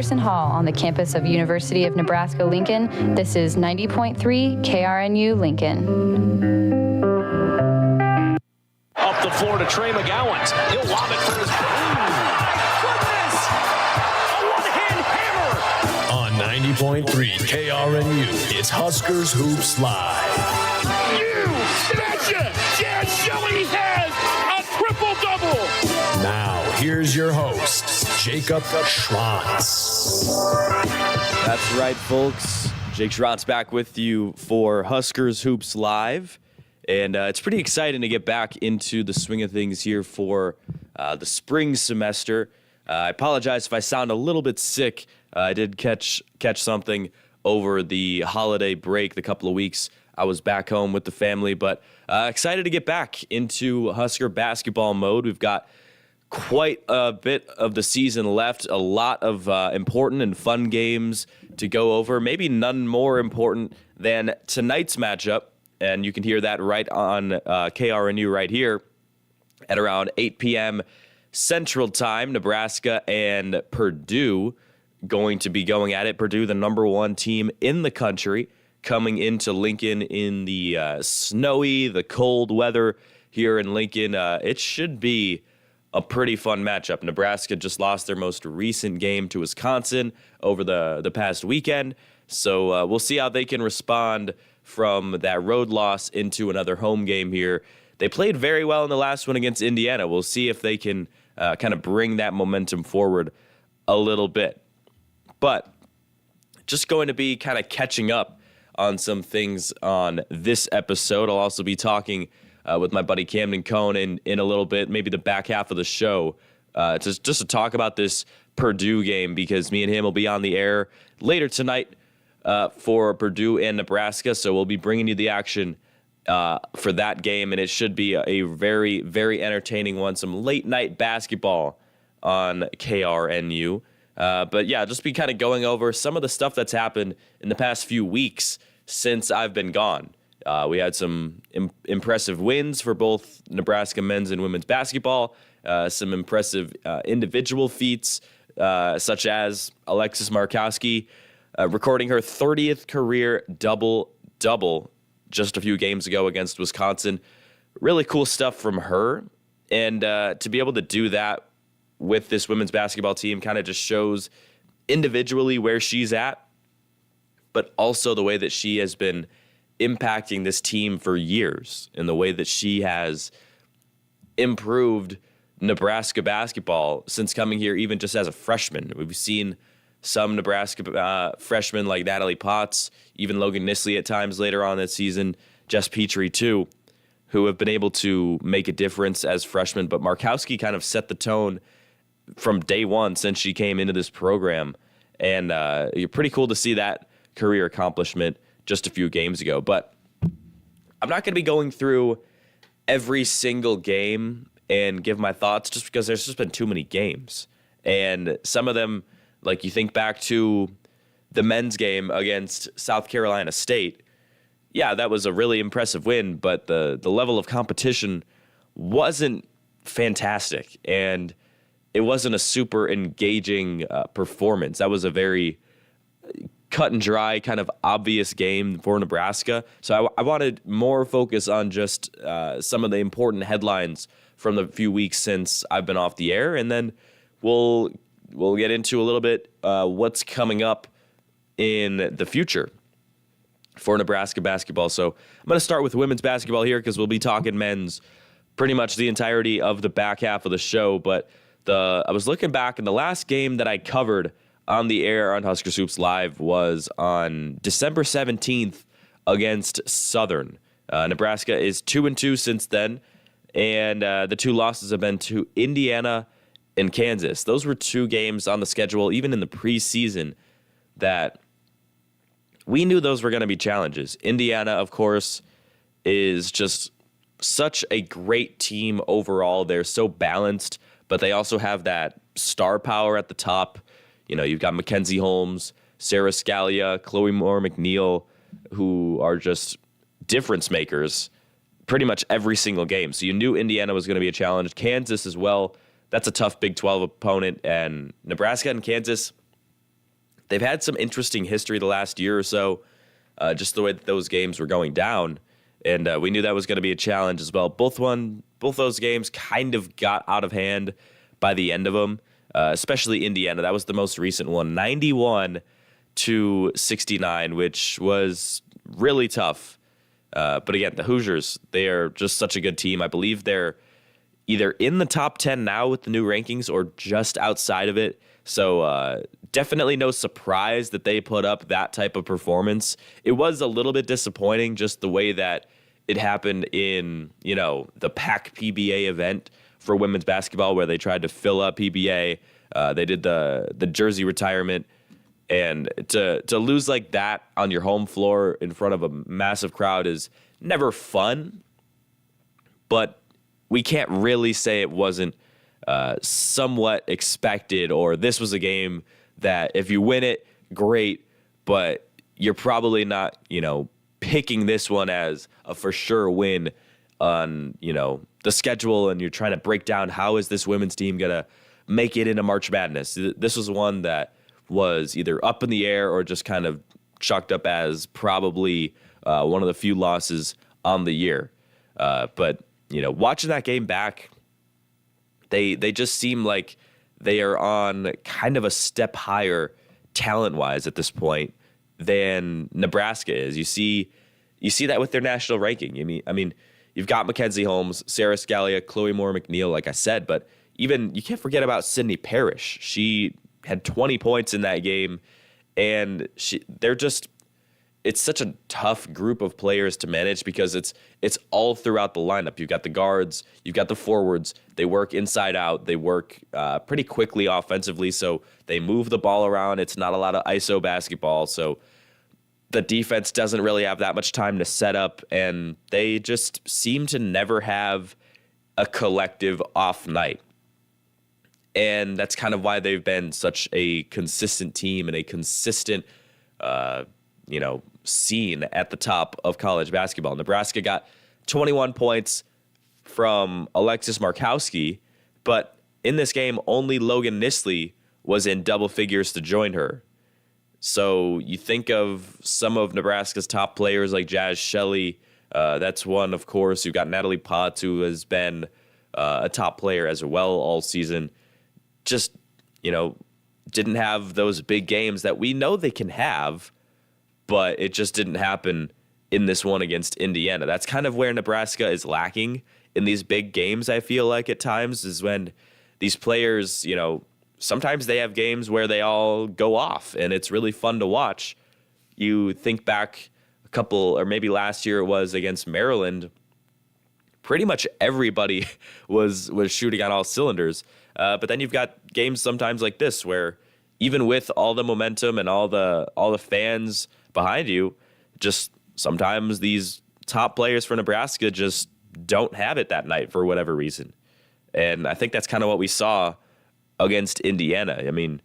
Anderson Hall on the campus of University of Nebraska-Lincoln. This is 90.3 KRNU Lincoln. Up the floor to Trey McGowan. He'll lob it for his... On 90.3 KRNU, it's Huskers Hoops Live. You betcha! Jazz Shelley has a triple-double! Now, here's your host, Jacob Schwantz. That's right, folks. Jake Schwantz back with you for Huskers Hoops Live. And it's pretty exciting to get back into the swing of things here for the spring semester. I apologize if I sound a little bit sick. I did catch something over the holiday break, the couple of weeks I was back home with the family, but excited to get back into Husker basketball mode. We've got quite a bit of the season left, a lot of important and fun games to go over, maybe none more important than tonight's matchup, and you can hear that right on KRNU right here at around 8 p.m. Central Time. Nebraska and Purdue going to be going at it. Purdue, the number one team in the country, coming into Lincoln in the snowy, the cold weather here in Lincoln. It should be a pretty fun matchup. Nebraska just lost their most recent game to Wisconsin over the past weekend, so we'll see how they can respond from that road loss into another home game here. They played very well in the last one against Indiana. We'll see if they can kind of bring that momentum forward a little bit. But just going to be kind of catching up on some things on this episode. I'll also be talking with my buddy Camden Cohn in a little bit, maybe the back half of the show, just to talk about this Purdue game, because me and him will be on the air later tonight for Purdue and Nebraska. So we'll be bringing you the action for that game, and it should be a very, very entertaining one. Some late night basketball on KRNU. But yeah, just be kind of going over some of the stuff that's happened in the past few weeks since I've been gone. We had some impressive wins for both Nebraska men's and women's basketball, some impressive individual feats, such as Alexis Markowski recording her 30th career double-double just a few games ago against Wisconsin. Really cool stuff from her. And to be able to do that with this women's basketball team kind of just shows individually where she's at, but also the way that she has been impacting this team for years and the way that she has improved Nebraska basketball since coming here, even just as a freshman. We've seen some Nebraska freshmen like Natalie Potts, even Logan Nisley at times later on this season, Jess Petrie too, who have been able to make a difference as freshmen. But Markowski kind of set the tone from day one since she came into this program. And pretty cool to see that career accomplishment just a few games ago. But I'm not going to be going through every single game and give my thoughts just because there's just been too many games. And some of them, like you think back to the men's game against South Carolina State, yeah, that was a really impressive win, but the level of competition wasn't fantastic, and it wasn't a super engaging performance. That was a very cut and dry, kind of obvious game for Nebraska. So I wanted more focus on just some of the important headlines from the few weeks since I've been off the air, and then we'll get into a little bit what's coming up in the future for Nebraska basketball. So I'm going to start with women's basketball here because we'll be talking men's pretty much the entirety of the back half of the show. But I was looking back, and the last game that I covered on the air on Husker Hoops Live was on December 17th against Southern. Nebraska is 2-2 since then, and the two losses have been to Indiana and Kansas. Those were two games on the schedule, even in the preseason, that we knew those were going to be challenges. Indiana, of course, is just such a great team overall. They're so balanced, but they also have that star power at the top. You know, you've got Mackenzie Holmes, Sarah Scalia, Chloe Moore McNeil, who are just difference makers pretty much every single game. So you knew Indiana was going to be a challenge. Kansas as well. That's a tough Big 12 opponent. And Nebraska and Kansas, they've had some interesting history the last year or so, just the way that those games were going down. And we knew that was going to be a challenge as well. Both those games kind of got out of hand by the end of them, especially Indiana. That was the most recent one, 91-69, which was really tough. But again, the Hoosiers, they are just such a good team. I believe they're either in the top 10 now with the new rankings or just outside of it. So definitely no surprise that they put up that type of performance. It was a little bit disappointing just the way that it happened in, the PAC PBA event for women's basketball where they tried to fill up PBA. They did the jersey retirement. And to lose like that on your home floor in front of a massive crowd is never fun. But we can't really say it wasn't somewhat expected, or this was a game that if you win it, great, but you're probably not, picking this one as a for sure win on, the schedule, and you're trying to break down how is this women's team going to make it into March Madness. This was one that was either up in the air or just kind of chalked up as probably one of the few losses on the year. But, watching that game back, they just seem like they are on kind of a step higher talent-wise at this point than Nebraska is. You see that with their national ranking. I mean, you've got Mackenzie Holmes, Sarah Scalia, Chloe Moore McNeil, like I said, but even you can't forget about Sydney Parrish. She had 20 points in that game, and it's such a tough group of players to manage because it's all throughout the lineup. You've got the guards, you've got the forwards. They work inside out. They work pretty quickly offensively, so they move the ball around. It's not a lot of ISO basketball, so the defense doesn't really have that much time to set up, and they just seem to never have a collective off night. And that's kind of why they've been such a consistent team and a consistent scene at the top of college basketball. Nebraska got 21 points from Alexis Markowski, but in this game, only Logan Nisley was in double figures to join her. So you think of some of Nebraska's top players like Jazz Shelley. That's one, of course. You've got Natalie Potts, who has been a top player as well all season. Just, didn't have those big games that we know they can have, but it just didn't happen in this one against Indiana. That's kind of where Nebraska is lacking in these big games, I feel like at times, is when these players, sometimes they have games where they all go off, and it's really fun to watch. You think back a couple, or maybe last year it was against Maryland, pretty much everybody was shooting on all cylinders. But then you've got games sometimes like this where even with all the momentum and all the fans behind you, just sometimes these top players for Nebraska just don't have it that night for whatever reason. And I think that's kind of what we saw against Indiana. I mean,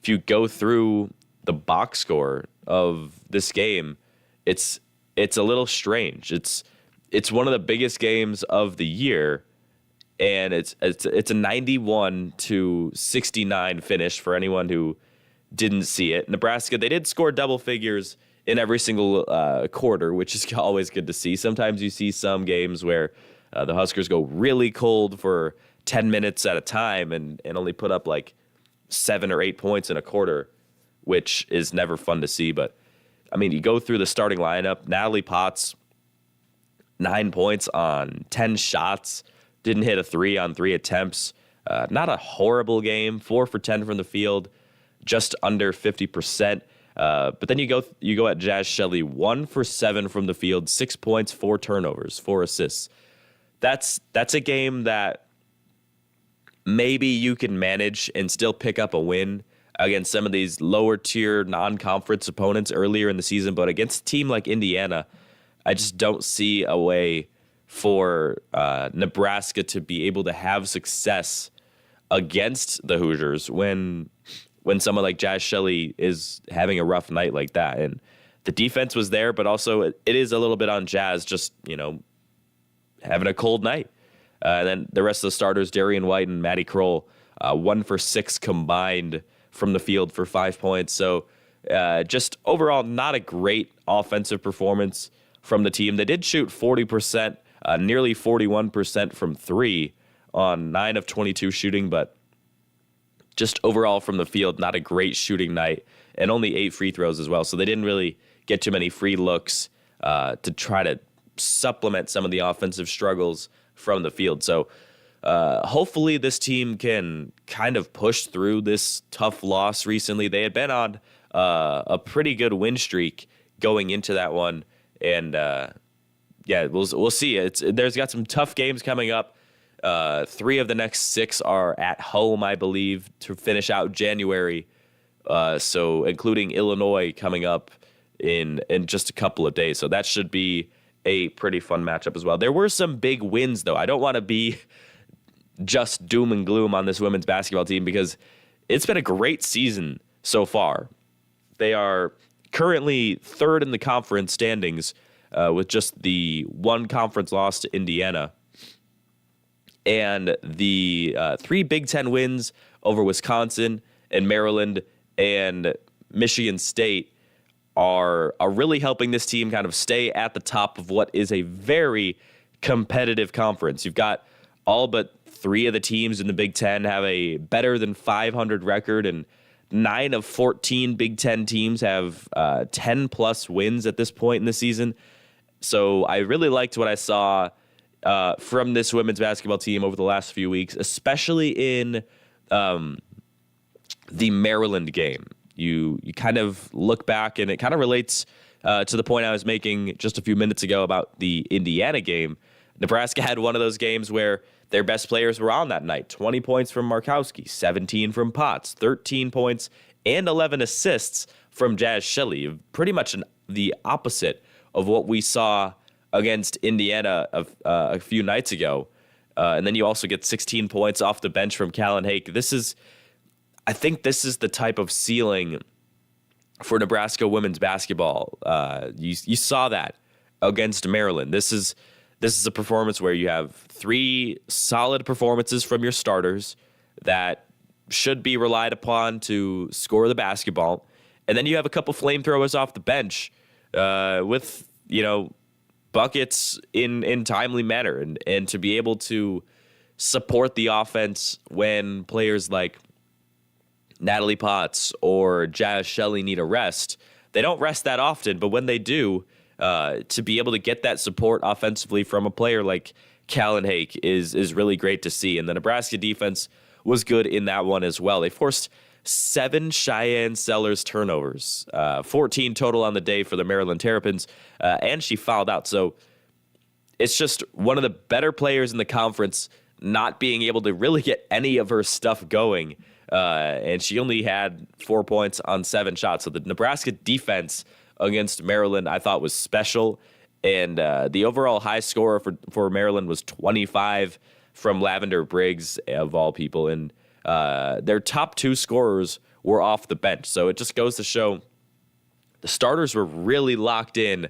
if you go through the box score of this game, it's a little strange. It's one of the biggest games of the year, and it's a 91-69 finish for anyone who didn't see it. Nebraska, they did score double figures in every single quarter, which is always good to see. Sometimes you see some games where the Huskers go really cold for 10 minutes at a time and only put up like 7 or 8 points in a quarter, which is never fun to see. But, I mean, you go through the starting lineup, Natalie Potts, 9 points on 10 shots, didn't hit a 3 on 3 attempts. Not a horrible game, 4 for 10 from the field, just under 50%. But then you go at Jazz Shelley, 1 for 7 from the field, 6 points, 4 turnovers, 4 assists. That's a game that maybe you can manage and still pick up a win against some of these lower tier non-conference opponents earlier in the season. But against a team like Indiana, I just don't see a way for Nebraska to be able to have success against the Hoosiers when someone like Jazz Shelley is having a rough night like that. And the defense was there, but also it is a little bit on Jazz just, having a cold night. And then the rest of the starters, Darian White and Maddie Kroll, 1 for 6 combined from the field for 5 points. So Just overall, not a great offensive performance from the team. They did shoot 40%, nearly 41% from three on 9 of 22 shooting, but just overall from the field, not a great shooting night, and only 8 free throws as well. So they didn't really get too many free looks to try to supplement some of the offensive struggles from the field. So hopefully this team can kind of push through this tough loss recently. They had been on a pretty good win streak going into that one, and we'll see. There's got some tough games coming up. 3 of the next 6 are at home, I believe, to finish out January. So including Illinois coming up in just a couple of days. So that should be a pretty fun matchup as well. There were some big wins, though. I don't want to be just doom and gloom on this women's basketball team because it's been a great season so far. They are currently 3rd in the conference standings with just the 1 conference loss to Indiana. And the 3 Big Ten wins over Wisconsin and Maryland and Michigan State are really helping this team kind of stay at the top of what is a very competitive conference. You've got all but 3 of the teams in the Big Ten have a better than 500 record, and 9 of 14 Big Ten teams have 10-plus wins at this point in the season. So I really liked what I saw from this women's basketball team over the last few weeks, especially in the Maryland game. You kind of look back, and it kind of relates to the point I was making just a few minutes ago about the Indiana game. Nebraska had one of those games where their best players were on that night. 20 points from Markowski, 17 from Potts, 13 points, and 11 assists from Jazz Shelley. Pretty much the opposite of what we saw against Indiana a few nights ago. And then you also get 16 points off the bench from Callan Hake. I think this is the type of ceiling for Nebraska women's basketball. You saw that against Maryland. This is a performance where you have 3 solid performances from your starters that should be relied upon to score the basketball. And then you have a couple flamethrowers off the bench with, buckets in timely manner. And to be able to support the offense when players like Natalie Potts or Jazz Shelley need a rest. They don't rest that often, but when they do, to be able to get that support offensively from a player like Callan Hake is really great to see. And the Nebraska defense was good in that one as well. They forced 7 Cheyenne Sellers turnovers, 14 total on the day for the Maryland Terrapins, and she fouled out. So it's just one of the better players in the conference not being able to really get any of her stuff going. And she only had 4 points on 7 shots. So the Nebraska defense against Maryland, I thought, was special. And the overall high score for Maryland was 25 from Lavender Briggs, of all people. And their top 2 scorers were off the bench. So it just goes to show the starters were really locked in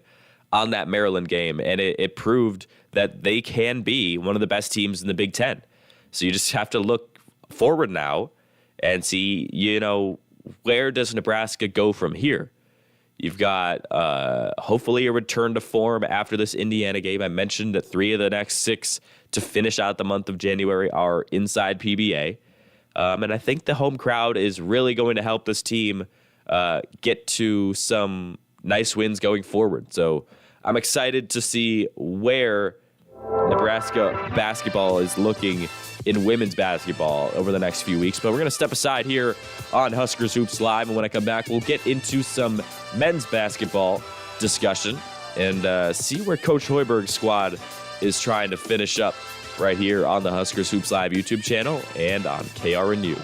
on that Maryland game. And it proved that they can be one of the best teams in the Big Ten. So you just have to look forward now and see, where does Nebraska go from here? You've got hopefully a return to form after this Indiana game. I mentioned that 3 of the next 6 to finish out the month of January are inside PBA. And I think the home crowd is really going to help this team get to some nice wins going forward. So I'm excited to see where Nebraska basketball is looking in women's basketball over the next few weeks. But we're going to step aside here on Huskers Hoops Live. And when I come back, we'll get into some men's basketball discussion and see where Coach Hoiberg's squad is trying to finish up right here on the Huskers Hoops Live YouTube channel and on KRNU.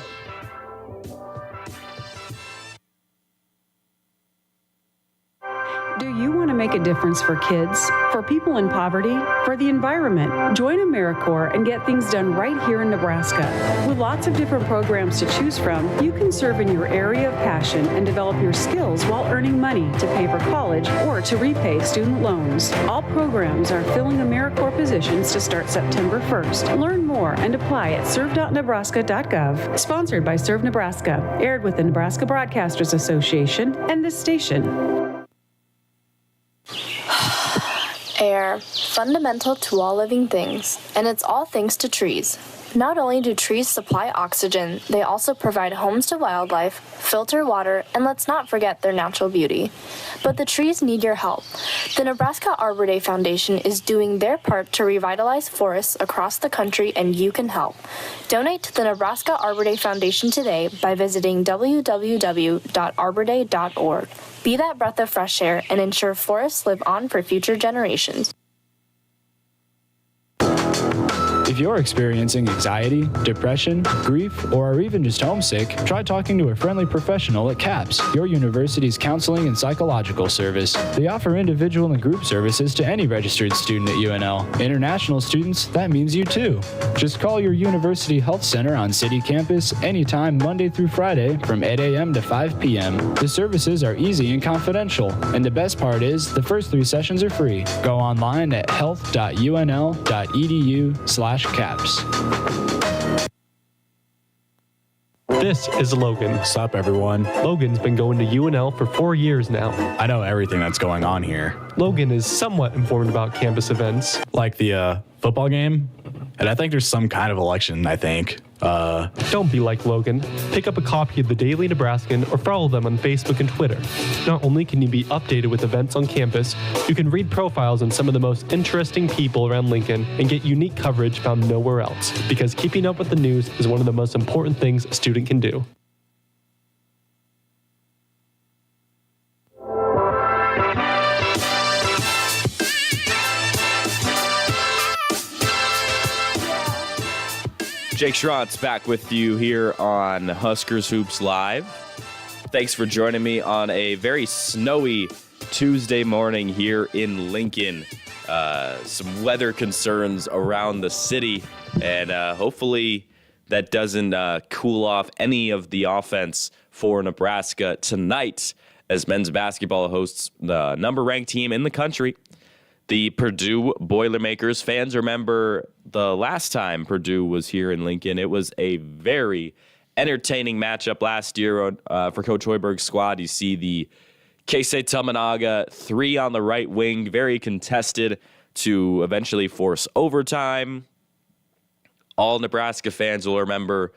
Do you want to make make a difference for kids, for people in poverty, for the environment. Join AmeriCorps and get things done right here in Nebraska. With lots of different programs to choose from, you can serve in your area of passion and develop your skills while earning money to pay for college or to repay student loans. All programs are filling AmeriCorps positions to start September 1st. Learn more and apply at serve.nebraska.gov. Sponsored by Serve Nebraska. Aired with the Nebraska Broadcasters Association and this station. Air, fundamental to all living things, and it's all thanks to trees. Not only do trees supply oxygen, they also provide homes to wildlife, filter water, and let's not forget their natural beauty. But the trees need your help. The Nebraska Arbor Day Foundation is doing their part to revitalize forests across the country, and you can help. Donate to the Nebraska Arbor Day Foundation today by visiting www.arborday.org. Be that breath of fresh air and ensure forests live on for future generations. If you're experiencing anxiety, depression, grief, or are even just homesick, try talking to a friendly professional at CAPS, your university's counseling and psychological service. They offer individual and group services to any registered student at UNL. International students, that means you too. Just call your university health center on city campus anytime Monday through Friday from 8 a.m. to 5 p.m. The services are easy and confidential, and the best part is the first 3 sessions are free. Go online at health.unl.edu/CAPS. This is Logan. What's up, everyone? Logan's been going to UNL for 4 years now. I know everything that's going on here. Logan is somewhat informed about campus events. Like the football game, and I think there's some kind of election, I think. Don't be like Logan. Pick up a copy of the Daily Nebraskan or follow them on Facebook and Twitter. Not only can you be updated with events on campus, you can read profiles on some of the most interesting people around Lincoln and get unique coverage found nowhere else, because keeping up with the news is one of the most important things a student can do. Jake Schrantz back with you here on Huskers Hoops Live. Thanks for joining me on a very snowy Tuesday morning here in Lincoln. Some weather concerns around the city, and hopefully that doesn't cool off any of the offense for Nebraska tonight as men's basketball hosts the number-ranked team in the country, the Purdue Boilermakers. Fans remember the last time Purdue was here in Lincoln. It was a very entertaining matchup last year for Coach Hoiberg's squad. You see the Keisei Tamanaga 3 on the right wing, very contested to eventually force overtime. All Nebraska fans will remember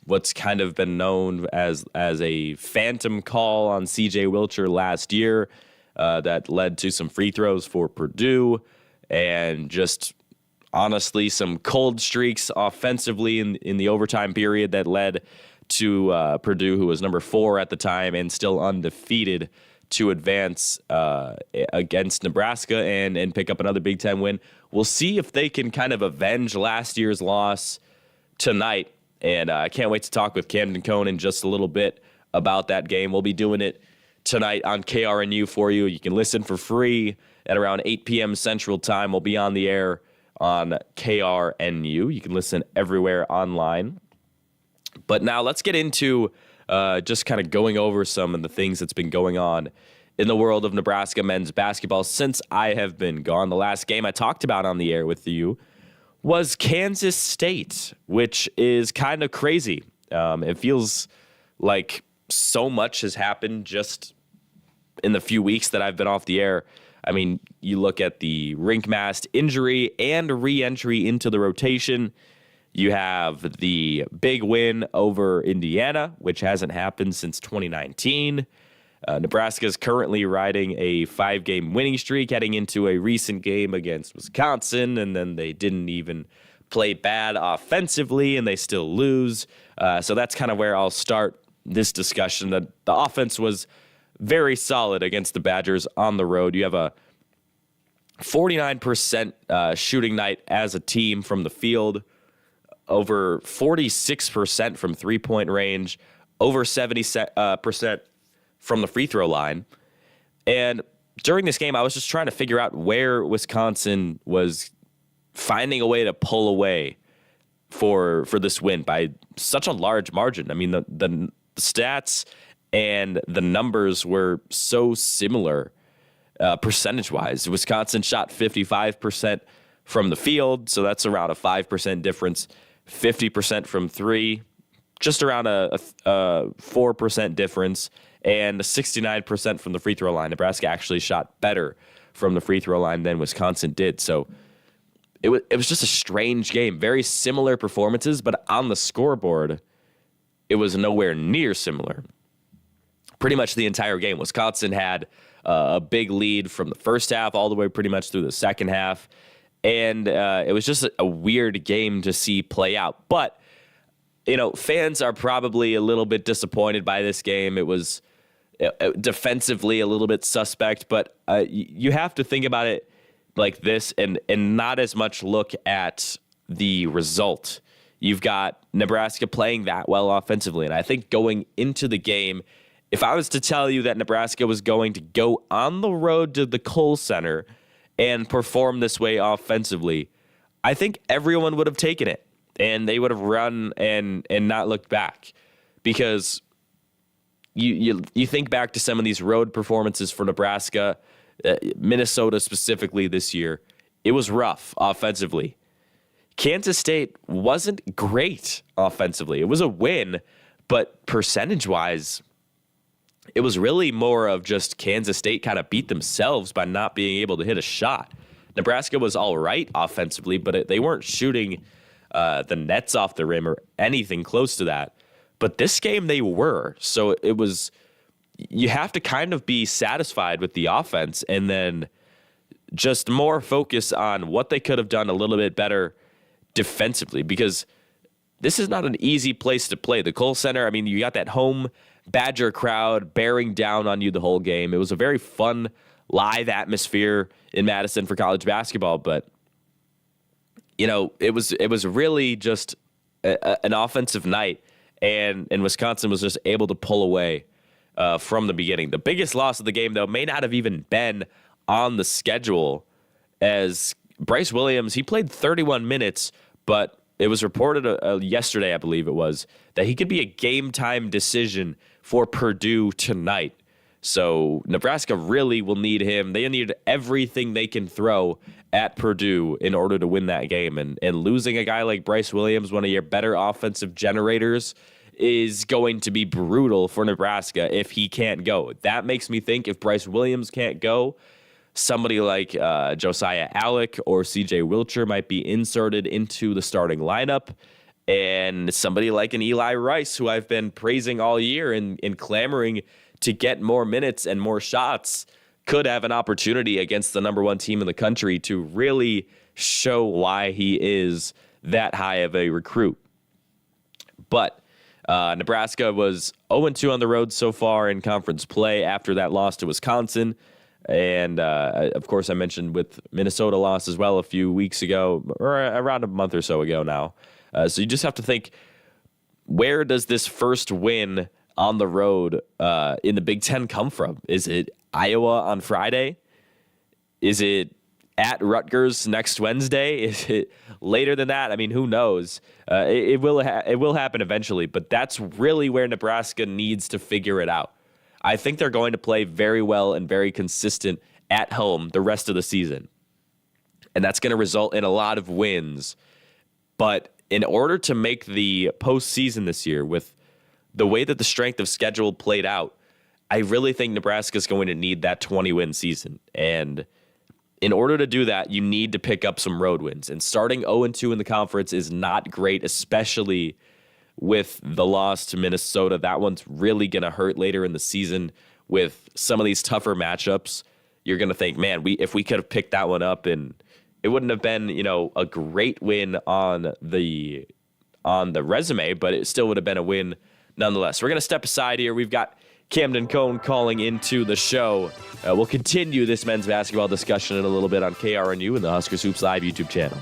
what's kind of been known as a phantom call on C.J. Wilcher last year. That led to some free throws for Purdue and just honestly some cold streaks offensively in the overtime period that led to Purdue, who was number 4 at the time and still undefeated, to advance against Nebraska and pick up another Big Ten win. We'll see if they can kind of avenge last year's loss tonight. And I can't wait to talk with Camden Cohn in just a little bit about that game. We'll be doing it tonight on KRNU for you. You can listen for free at around 8 p.m. Central Time. We'll be on the air on KRNU. You can listen everywhere online. But now let's get into just kind of going over some of the things that's been going on in the world of Nebraska men's basketball since I have been gone. The last game I talked about on the air with you was Kansas State, which is kind of crazy. It feels like so much has happened just in the few weeks that I've been off the air. I mean, you look at the rink mast injury and re-entry into the rotation. You have the big win over Indiana, which hasn't happened since 2019. Nebraska is currently riding a 5-game winning streak, heading into a recent game against Wisconsin, and then they didn't even play bad offensively, and they still lose. So that's kind of where I'll start this discussion. The offense was very solid against the Badgers on the road. You have a 49% shooting night as a team from the field, over 46% from three-point range, over 70% from the free throw line. And during this game, I was just trying to figure out where Wisconsin was finding a way to pull away for this win by such a large margin. I mean, the stats and the numbers were so similar percentage-wise. Wisconsin shot 55% from the field, so that's around a 5% difference. 50% from three, just around a 4% difference, and 69% from the free throw line. Nebraska actually shot better from the free throw line than Wisconsin did. So it was just a strange game. Very similar performances, but on the scoreboard, it was nowhere near similar. Pretty much the entire game. Wisconsin had a big lead from the first half all the way pretty much through the second half. And it was just a weird game to see play out. But, fans are probably a little bit disappointed by this game. It was defensively a little bit suspect, but you have to think about it like this and not as much look at the result. You've got Nebraska playing that well offensively, and I think going into the game, if I was to tell you that Nebraska was going to go on the road to the Kohl Center and perform this way offensively, I think everyone would have taken it, and they would have run and not looked back, because you think back to some of these road performances for Nebraska, Minnesota specifically this year. It was rough offensively. Kansas State wasn't great offensively. It was a win, but percentage-wise, it was really more of just Kansas State kind of beat themselves by not being able to hit a shot. Nebraska was all right offensively, but they weren't shooting the nets off the rim or anything close to that. But this game they were. So it was, you have to kind of be satisfied with the offense and then just more focus on what they could have done a little bit better defensively, because this is not an easy place to play. The Kohl Center, I mean, you got that home Badger crowd bearing down on you the whole game. It was a very fun, live atmosphere in Madison for college basketball, but it was really just an offensive night, and Wisconsin was just able to pull away from the beginning. The biggest loss of the game, though, may not have even been on the schedule, as Bryce Williams, he played 31 minutes, but it was reported yesterday, I believe it was, that he could be a game-time decision for Purdue tonight. So Nebraska really will need him. They need everything they can throw at Purdue in order to win that game. And losing a guy like Bryce Williams, one of your better offensive generators, is going to be brutal for Nebraska if he can't go. That makes me think if Bryce Williams can't go, somebody like Josiah Alec or CJ Wilcher might be inserted into the starting lineup. And somebody like an Eli Rice, who I've been praising all year and clamoring to get more minutes and more shots, could have an opportunity against the number one team in the country to really show why he is that high of a recruit. But Nebraska was 0-2 on the road so far in conference play after that loss to Wisconsin. And, of course, I mentioned with Minnesota loss as well a few weeks ago, or around a month or so ago now. So you just have to think, where does this first win on the road in the Big Ten come from? Is it Iowa on Friday? Is it at Rutgers next Wednesday? Is it later than that? I mean, who knows? It will happen eventually, but that's really where Nebraska needs to figure it out. I think they're going to play very well and very consistent at home the rest of the season. And that's going to result in a lot of wins. But in order to make the postseason this year, with the way that the strength of schedule played out, I really think Nebraska is going to need that 20-win season. And in order to do that, you need to pick up some road wins. And starting 0-2 in the conference is not great, especially with the loss to Minnesota. That one's really going to hurt later in the season with some of these tougher matchups. You're going to think, man, if we could have picked that one up, and it wouldn't have been, a great win on the resume, but it still would have been a win nonetheless. We're going to step aside here. We've got Camden Cohn calling into the show. We'll continue this men's basketball discussion in a little bit on KRNU and the Huskers Hoops Live YouTube channel.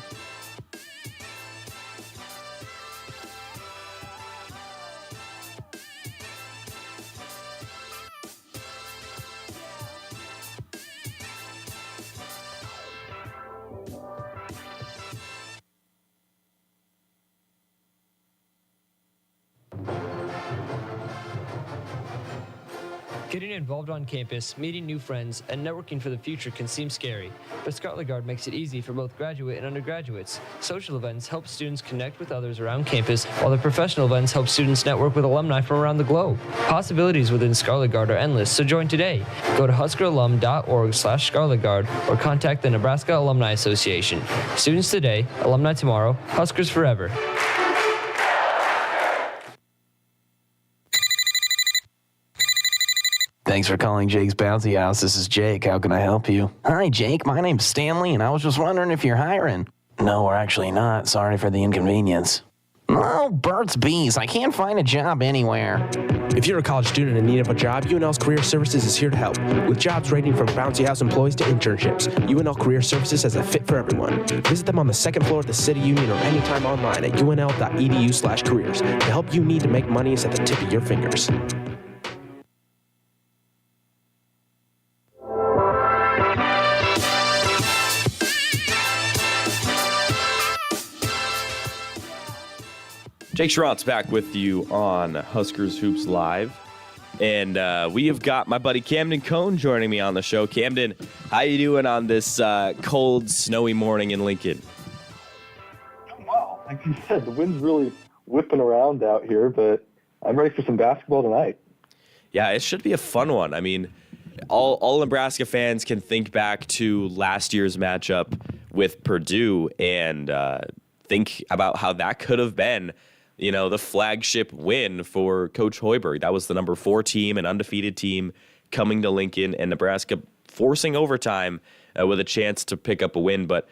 Getting involved on campus, meeting new friends, and networking for the future can seem scary, but Scarlet Guard makes it easy for both graduate and undergraduates. Social events help students connect with others around campus, while the professional events help students network with alumni from around the globe. Possibilities within Scarlet Guard are endless, so join today. Go to huskeralum.org/Scarlet Guard or contact the Nebraska Alumni Association. Students today, alumni tomorrow, Huskers forever. Thanks for calling Jake's Bouncy House. This is Jake. How can I help you? Hi, Jake. My name's Stanley, and I was just wondering if you're hiring. No, we're actually not. Sorry for the inconvenience. Oh, Burt's Bees. I can't find a job anywhere. If you're a college student in need of a job, UNL's Career Services is here to help. With jobs ranging from bouncy house employees to internships, UNL Career Services has a fit for everyone. Visit them on the second floor of the City Union or anytime online at unl.edu/careers. The help you need to make money is at the tip of your fingers. Jake Schrott's back with you on Huskers Hoops Live. And we have got my buddy Camden Cohn joining me on the show. Camden, how you doing on this cold, snowy morning in Lincoln? Well, like you said, the wind's really whipping around out here, but I'm ready for some basketball tonight. Yeah, it should be a fun one. I mean, all Nebraska fans can think back to last year's matchup with Purdue and think about how that could have been, you know, the flagship win for Coach Hoiberg. That was the number 4 team, an undefeated team coming to Lincoln, and Nebraska forcing overtime with a chance to pick up a win. But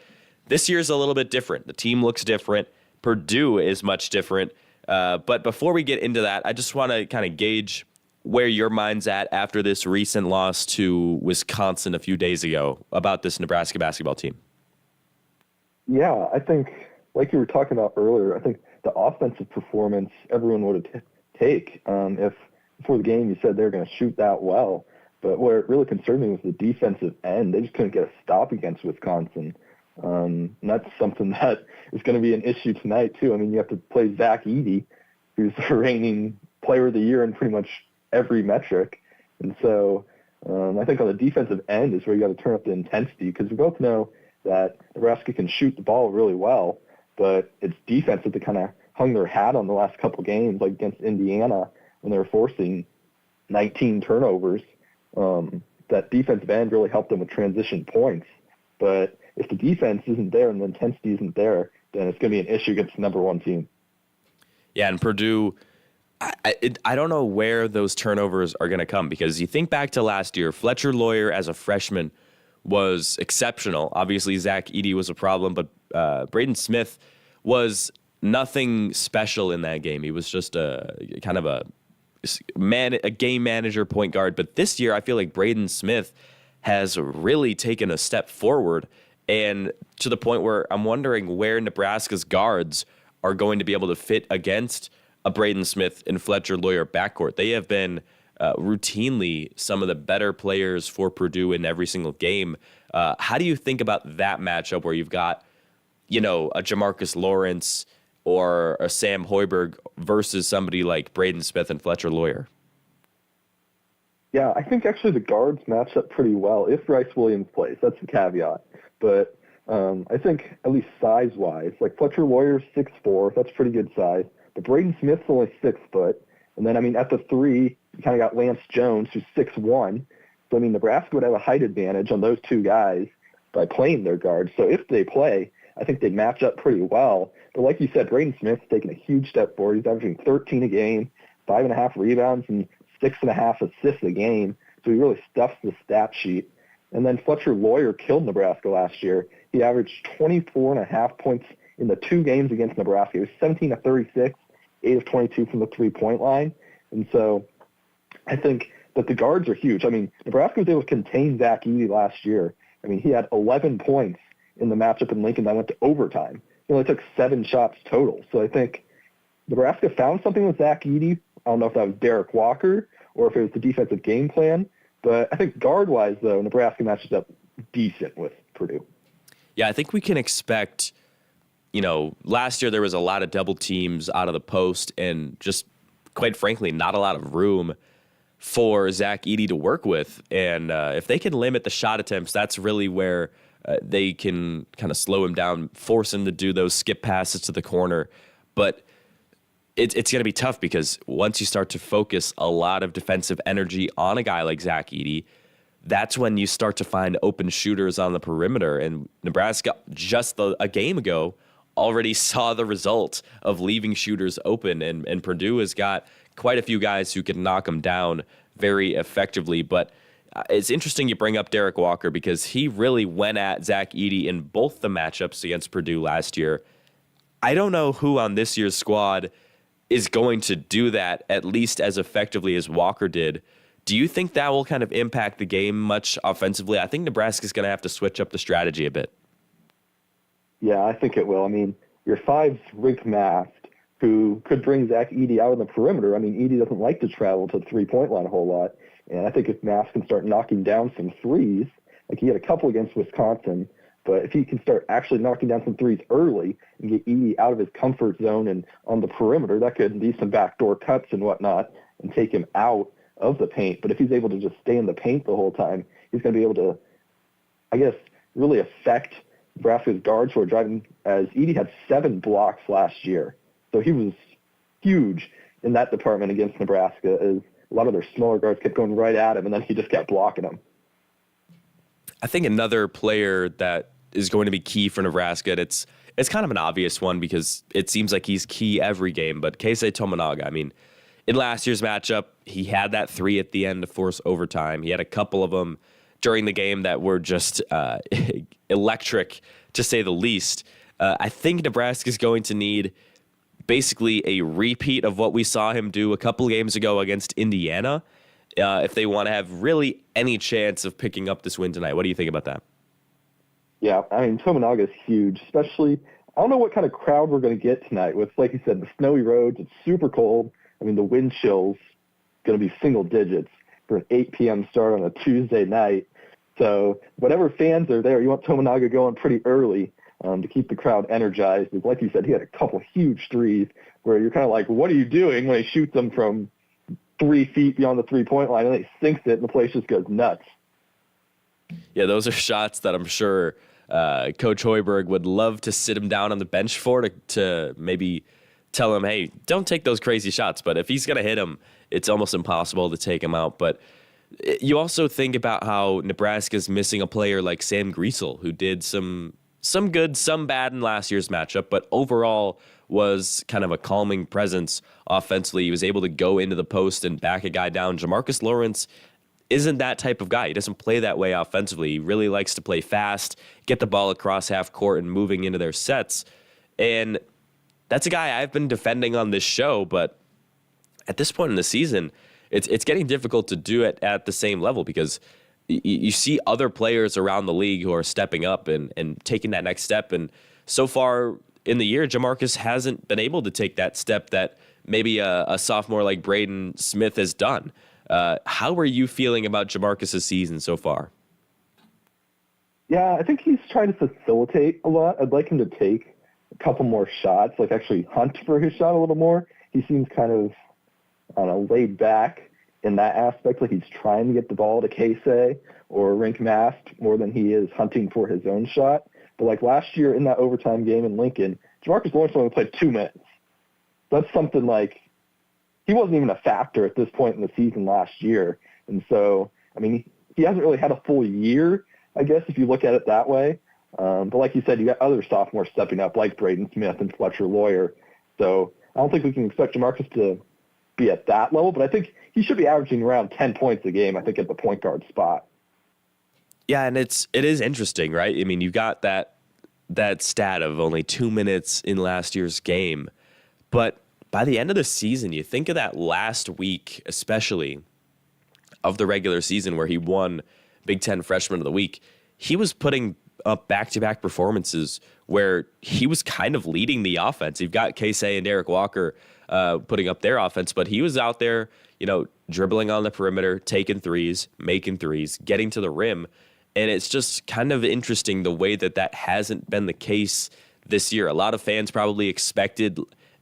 this year's a little bit different. The team looks different. Purdue is much different. But before we get into that, I just want to kind of gauge where your mind's at after this recent loss to Wisconsin a few days ago about this Nebraska basketball team. Yeah, I think, like you were talking about earlier, I think the offensive performance everyone would take if before the game you said they were going to shoot that well. But where it really concerned me was the defensive end. They just couldn't get a stop against Wisconsin. And that's something that is going to be an issue tonight, too. I mean, you have to play Zach Edey, who's the reigning player of the year in pretty much every metric. And so I think on the defensive end is where you got to turn up the intensity, because we both know that Nebraska can shoot the ball really well, but it's defense that they kind of hung their hat on the last couple games, like against Indiana when they were forcing 19 turnovers. That defensive end really helped them with transition points. But if the defense isn't there and the intensity isn't there, then it's going to be an issue against the number 1 team. Yeah, and Purdue, I don't know where those turnovers are going to come, because you think back to last year, Fletcher Lawyer as a freshman was exceptional. Obviously, Zach Edey was a problem, but Braden Smith was nothing special in that game. He was just a kind of a game manager, point guard. But this year, I feel like Braden Smith has really taken a step forward, and to the point where I'm wondering where Nebraska's guards are going to be able to fit against a Braden Smith and Fletcher Lawyer backcourt. They have been routinely some of the better players for Purdue in every single game. How do you think about that matchup where you've got, you know, a Jamarcus Lawrence or a Sam Hoiberg versus somebody like Braden Smith and Fletcher Lawyer? Yeah, I think actually the guards match up pretty well if Bryce Williams plays. That's the caveat. But I think at least size-wise, like Fletcher Lawyer's 6'4", that's pretty good size. But Braden Smith's only 6 foot. And then, I mean, at the 3, you kind of got Lance Jones, who's 6'1". So, I mean, Nebraska would have a height advantage on those 2 guys by playing their guards. So if they play, I think they match up pretty well. But like you said, Braden Smith's taken a huge step forward. He's averaging 13 a game, 5.5 rebounds, and 6.5 assists a game. So he really stuffs the stat sheet. And then Fletcher Lawyer killed Nebraska last year. He averaged 24.5 points in the 2 games against Nebraska. He was 17 of 36, 8 of 22 from the three-point line. And so I think that the guards are huge. I mean, Nebraska was able to contain Zach Edey last year. I mean, he had 11 points in the matchup in Lincoln that went to overtime. He only took 7 shots total. So I think Nebraska found something with Zach Edey. I don't know if that was Derek Walker or if it was the defensive game plan. But I think guard-wise, though, Nebraska matches up decent with Purdue. Yeah, I think we can expect, you know, last year there was a lot of double teams out of the post and just, quite frankly, not a lot of room for Zach Edey to work with. And if they can limit the shot attempts, that's really where they can kind of slow him down, force him to do those skip passes to the corner. But it's going to be tough because once you start to focus a lot of defensive energy on a guy like Zach Edey, that's when you start to find open shooters on the perimeter. And Nebraska, just a game ago, already saw the result of leaving shooters open. And Purdue has got quite a few guys who can knock them down very effectively. But it's interesting you bring up Derek Walker because he really went at Zach Edey in both the matchups against Purdue last year. I don't know who on this year's squad is going to do that at least as effectively as Walker did. Do you think that will kind of impact the game much offensively? I think Nebraska's going to have to switch up the strategy a bit. Yeah, I think it will. I mean, your five's Rick Mast, who could bring Zach Edey out on the perimeter. I mean, Edey doesn't like to travel to the three-point line a whole lot. And I think if Mast can start knocking down some threes, like he had a couple against Wisconsin, but if he can start actually knocking down some threes early and get Edey out of his comfort zone and on the perimeter, that could be some backdoor cuts and whatnot and take him out of the paint. But if he's able to just stay in the paint the whole time, he's going to be able to, I guess, really affect Nebraska's guards who are driving, as Edey had 7 blocks last year. So he was huge in that department against Nebraska, as a lot of their smaller guards kept going right at him, and then he just kept blocking them. I think another player that is going to be key for Nebraska, and it's kind of an obvious one because it seems like he's key every game, but Keisei Tominaga, I mean, in last year's matchup, he had that 3 at the end to force overtime. He had a couple of them during the game that were just electric, to say the least. I think Nebraska is going to need basically a repeat of what we saw him do a couple of games ago against Indiana if they want to have really any chance of picking up this win tonight. What do you think about that? Yeah, I mean, Tominaga is huge, especially, I don't know what kind of crowd we're going to get tonight with, like you said, the snowy roads. It's super cold. I mean, the wind chill's going to be single digits for an 8 p.m. start on a Tuesday night. So whatever fans are there, you want Tominaga going pretty early to keep the crowd energized. Because like you said, he had a couple huge threes where you're kind of like, what are you doing when he shoots them from 3 feet beyond the three-point line, and then he sinks it, and the place just goes nuts. Yeah, those are shots that I'm sure Coach Hoiberg would love to sit him down on the bench for to maybe tell him, hey, don't take those crazy shots. But if he's going to hit him, it's almost impossible to take him out. But you also think about how Nebraska's missing a player like Sam Griesel, who did some good, some bad in last year's matchup, but overall was kind of a calming presence offensively. He was able to go into the post and back a guy down. Jamarcus Lawrence isn't that type of guy. He doesn't play that way offensively. He really likes to play fast, get the ball across half court and moving into their sets. And that's a guy I've been defending on this show, but at this point in the season, it's getting difficult to do it at the same level because you see other players around the league who are stepping up and taking that next step. And so far in the year, Jamarcus hasn't been able to take that step that maybe a sophomore like Braden Smith has done. How are you feeling about Jamarcus' season so far? Yeah, I think he's trying to facilitate a lot. I'd like him to take a couple more shots, like actually hunt for his shot a little more. He seems kind of, I don't know, laid back in that aspect, like he's trying to get the ball to Keisei or Rink Mast more than he is hunting for his own shot. But like last year in that overtime game in Lincoln, Jamarcus Lawrence only played 2 minutes. That's something like he wasn't even a factor at this point in the season last year. And so, I mean, he hasn't really had a full year, I guess, if you look at it that way. But like you said, you got other sophomores stepping up like Braden Smith and Fletcher Lawyer. So I don't think we can expect Jamarcus to be at that level, but I think he should be averaging around 10 points a game, I think, at the point guard spot. Yeah, and it is interesting, right? I mean, you got that stat of only 2 minutes in last year's game, but by the end of the season, you think of that last week, especially of the regular season where he won Big Ten Freshman of the Week, he was putting up back-to-back performances where he was kind of leading the offense. You've got Keisei and Derek Walker putting up their offense, but he was out there, dribbling on the perimeter, taking threes, making threes, getting to the rim. And it's just kind of interesting the way that hasn't been the case this year. A lot of fans probably expected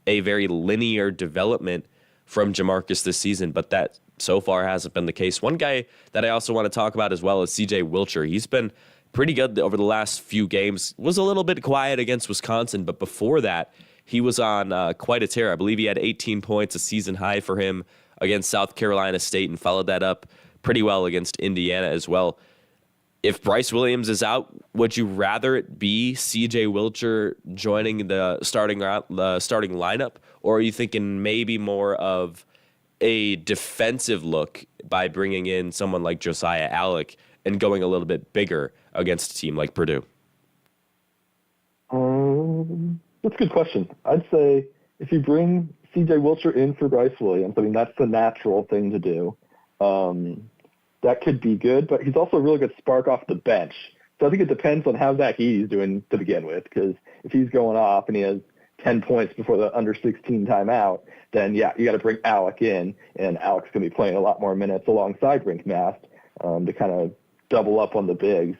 a very linear development from Jamarcus this season, but that so far hasn't been the case. One guy that I also want to talk about as well is CJ Wilcher. He's been pretty good over the last few games. Was a little bit quiet against Wisconsin, but before that, he was on quite a tear. I believe he had 18 points, a season high for him against South Carolina State, and followed that up pretty well against Indiana as well. If Bryce Williams is out, would you rather it be CJ Wilcher joining the starting lineup, or are you thinking maybe more of a defensive look by bringing in someone like Josiah Allick and going a little bit bigger against a team like Purdue? That's a good question. I'd say if you bring CJ Wilcher in for Bryce Williams, I mean, that's the natural thing to do. That could be good, but he's also a really good spark off the bench. So I think it depends on how Zach Edey's doing to begin with, because if he's going off and he has 10 points before the under-16 timeout, then, yeah, you got to bring Allick in, and Allick's going to be playing a lot more minutes alongside Rink Mast to kind of double up on the bigs.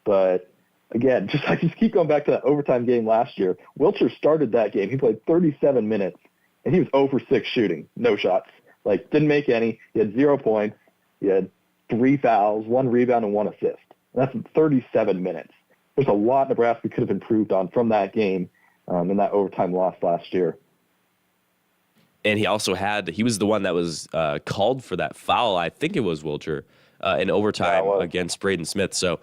But, again, I just keep going back to that overtime game last year. Wilcher started that game. He played 37 minutes, and he was 0 for 6 shooting, no shots. Didn't make any. He had 0 points. He had 3 fouls, 1 rebound, and 1 assist. And that's in 37 minutes. There's a lot Nebraska could have improved on from that game in that overtime loss last year. And he was the one that was called for that foul. I think it was Wilcher in overtime against Braden Smith. So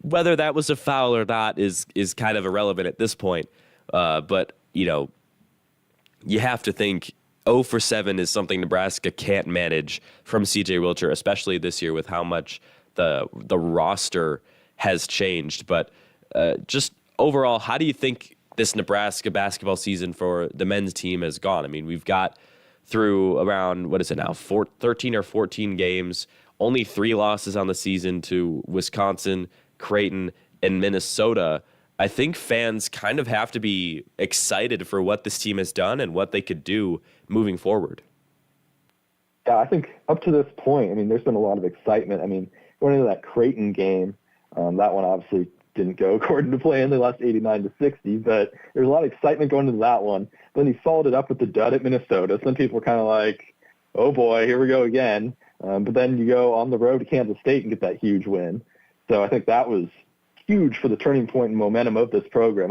whether that was a foul or not is kind of irrelevant at this point. But, you have to think 0 for 7 is something Nebraska can't manage from CJ Wilcher, especially this year with how much the roster has changed. But just overall, how do you think this Nebraska basketball season for the men's team has gone? I mean, we've got through around, 13 or 14 games, only 3 losses on the season to Wisconsin, Creighton, and Minnesota. I think fans kind of have to be excited for what this team has done and what they could do moving forward. Yeah, I think up to this point, there's been a lot of excitement. Going into that Creighton game, that one obviously didn't go according to plan. They lost 89-60, but there's a lot of excitement going into that one. Then he followed it up with the dud at Minnesota. Some people were kind of like, oh boy, here we go again. But then you go on the road to Kansas State and get that huge win. So I think that was huge for the turning point and momentum of this program.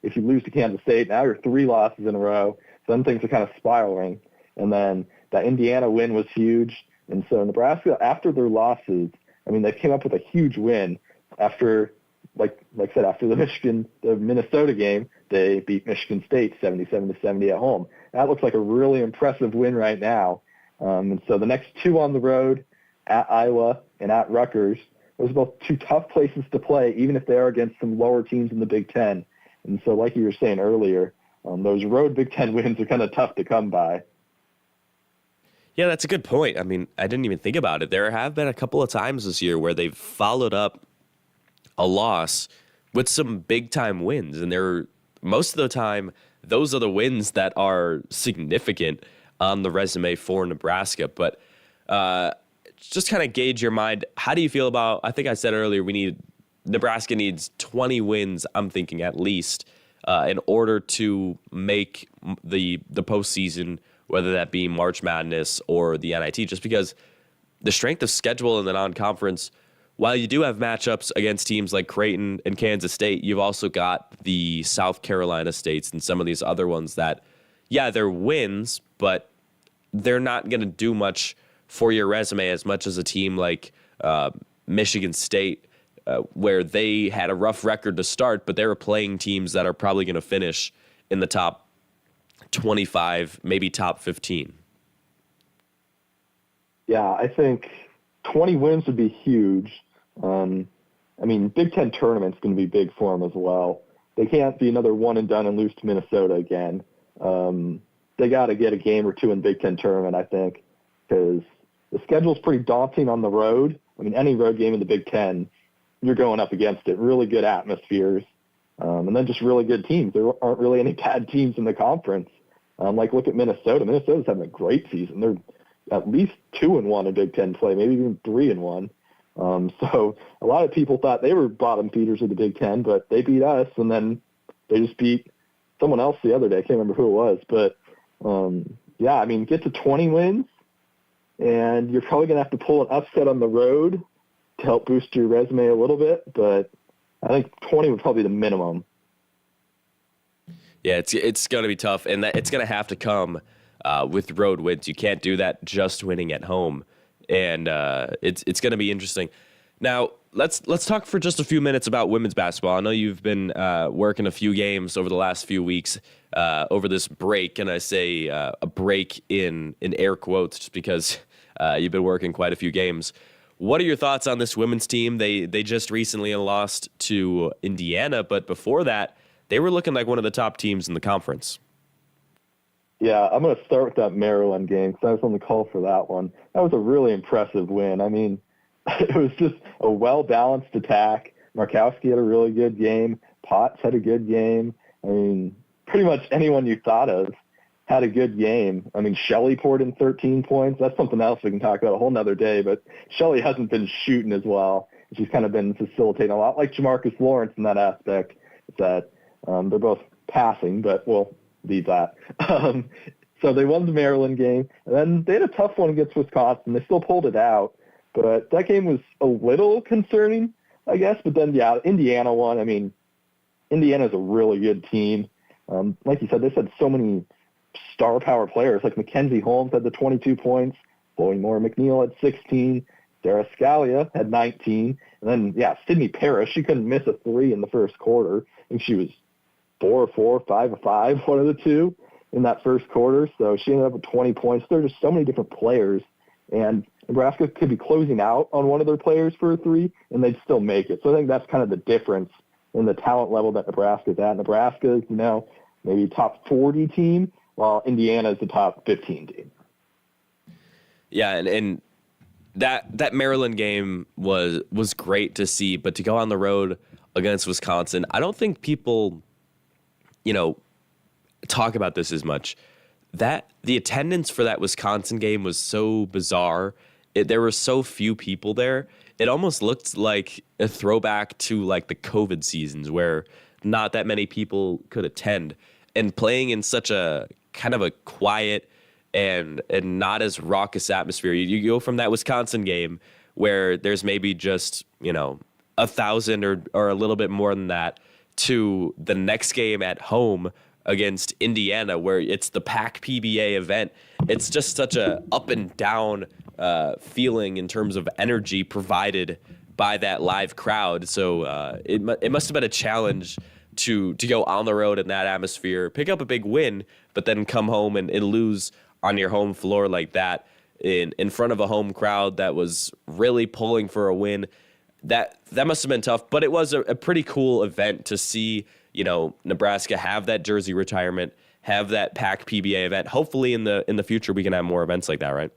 If you lose to Kansas State, now you're 3 losses in a row. Some things are kind of spiraling. And then that Indiana win was huge. And so Nebraska, after their losses, they came up with a huge win after, like I said, after the Minnesota game, they beat Michigan State 77-70 at home. That looks like a really impressive win right now. And so the next 2 on the road, at Iowa and at Rutgers, those are both 2 tough places to play, even if they are against some lower teams in the Big Ten. And so like you were saying earlier, those road Big Ten wins are kind of tough to come by. Yeah, that's a good point. I didn't even think about it. There have been a couple of times this year where they've followed up a loss with some big-time wins. And most of the time, those are the wins that are significant on the resume for Nebraska. But just kind of gauge your mind. How do you feel about, I think I said earlier, Nebraska needs 20 wins, I'm thinking at least, in order to make the postseason, whether that be March Madness or the NIT, just because the strength of schedule in the non-conference, while you do have matchups against teams like Creighton and Kansas State, you've also got the South Carolina States and some of these other ones that, yeah, they're wins, but they're not going to do much for your resume as much as a team like Michigan State, where they had a rough record to start, but they were playing teams that are probably going to finish in the top 25, maybe top 15. Yeah, I think 20 wins would be huge. Big Ten tournament's going to be big for them as well. They can't be another one and done and lose to Minnesota again. They got to get a game or 2 in Big Ten tournament, I think, because the schedule's pretty daunting on the road. Any road game in the Big Ten, you're going up against it. Really good atmospheres, and then just really good teams. There aren't really any bad teams in the conference. Look at Minnesota. Minnesota's having a great season. They're at least 2-1 in Big Ten play, maybe even 3-1. So a lot of people thought they were bottom feeders of the Big Ten, but they beat us, and then they just beat someone else the other day. I can't remember who it was, but get to 20 wins. and you're probably going to have to pull an upset on the road to help boost your resume a little bit, but I think 20 would probably be the minimum. Yeah, it's going to be tough, and it's going to have to come with road wins. You can't do that just winning at home, and it's going to be interesting. Now, let's talk for just a few minutes about women's basketball. I know you've been working a few games over the last few weeks over this break, and I say a break in air quotes just because you've been working quite a few games. What are your thoughts on this women's team? They just recently lost to Indiana, but before that, they were looking like one of the top teams in the conference. Yeah, I'm going to start with that Maryland game because I was on the call for that one. That was a really impressive win. I mean, it was just a well-balanced attack. Markowski had a really good game. Potts had a good game. I mean, pretty much anyone you thought of had a good game. I mean, Shelley poured in 13 points. That's something else we can talk about a whole nother day, but Shelley hasn't been shooting as well. She's kind of been facilitating a lot like Jamarcus Lawrence in that aspect, that they're both passing, but we'll leave that. So they won the Maryland game, and then they had a tough one against Wisconsin. They still pulled it out, but that game was a little concerning, I guess. But then, yeah, Indiana won. I mean, Indiana's a really good team. Like you said, they had so many star power players. Like Mackenzie Holmes had the 22 points, Chloe Moore McNeil had 16, Sarah Scalia had 19, and then, yeah, Sydney Parrish, she couldn't miss a three in the first quarter. I think she was 4 of 4, 5 of 5, one of the two in that first quarter. So she ended up with 20 points. There are just so many different players, and Nebraska could be closing out on one of their players for a three, and they'd still make it. So I think that's kind of the difference in the talent level that Nebraska's at. Nebraska is, maybe top 40 team, while Indiana is the top 15 team. Yeah, and that Maryland game was great to see, but to go on the road against Wisconsin, I don't think people, talk about this as much. That the attendance for that Wisconsin game was so bizarre. There were so few people there. It almost looked like a throwback to like the COVID seasons where not that many people could attend, and playing in such a kind of a quiet and not as raucous atmosphere. You go from that Wisconsin game where there's maybe just, 1,000 or a little bit more than that, to the next game at home against Indiana where it's the PAC PBA event. It's just such a up and down feeling in terms of energy provided by that live crowd. So it must have been a challenge to go on the road in that atmosphere, pick up a big win, but then come home and lose on your home floor like that in front of a home crowd that was really pulling for a win. That must have been tough, but it was a pretty cool event to see, Nebraska have that jersey retirement, have that PAC PBA event. Hopefully in the future we can have more events like that, right?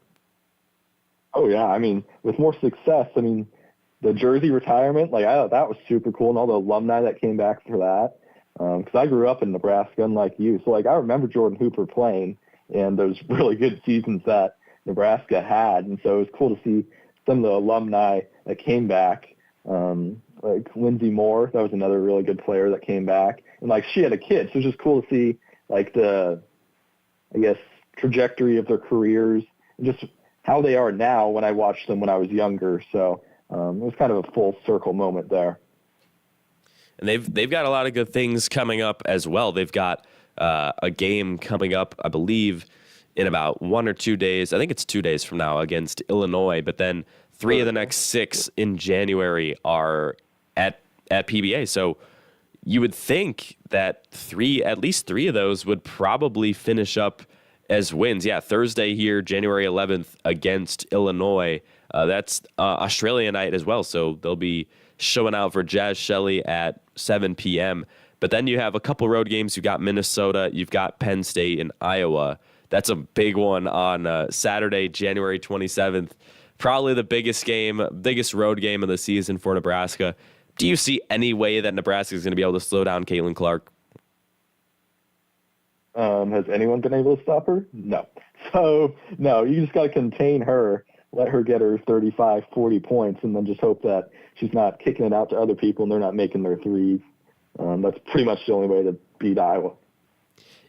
Oh, yeah. I mean, with more success, the jersey retirement, I thought that was super cool, and all the alumni that came back for that. Because I grew up in Nebraska, unlike you. So, I remember Jordan Hooper playing and those really good seasons that Nebraska had. And so it was cool to see some of the alumni that came back, like Lindsey Moore. That was another really good player that came back. And, she had a kid, so it was just cool to see, the, trajectory of their careers and just how they are now when I watched them when I was younger. So it was kind of a full circle moment there. And they've got a lot of good things coming up as well. They've got a game coming up, I believe, in about 1 or 2 days. I think it's 2 days from now against Illinois. But then 3 of the next 6 in January are at PBA. So you would think that at least 3 of those would probably finish up as wins. Yeah, Thursday here, January 11th against Illinois. That's Australia night as well. So they'll be showing out for Jazz Shelley at 7 p.m. But then you have a couple road games. You've got Minnesota, you've got Penn State and Iowa. That's a big one on Saturday, January 27th. Probably the biggest road game of the season for Nebraska. Do you see any way that Nebraska is going to be able to slow down Caitlin Clark? Has anyone been able to stop her? No. So, no, you just got to contain her, let her get her 35, 40 points, and then just hope that she's not kicking it out to other people and they're not making their threes. That's pretty much the only way to beat Iowa.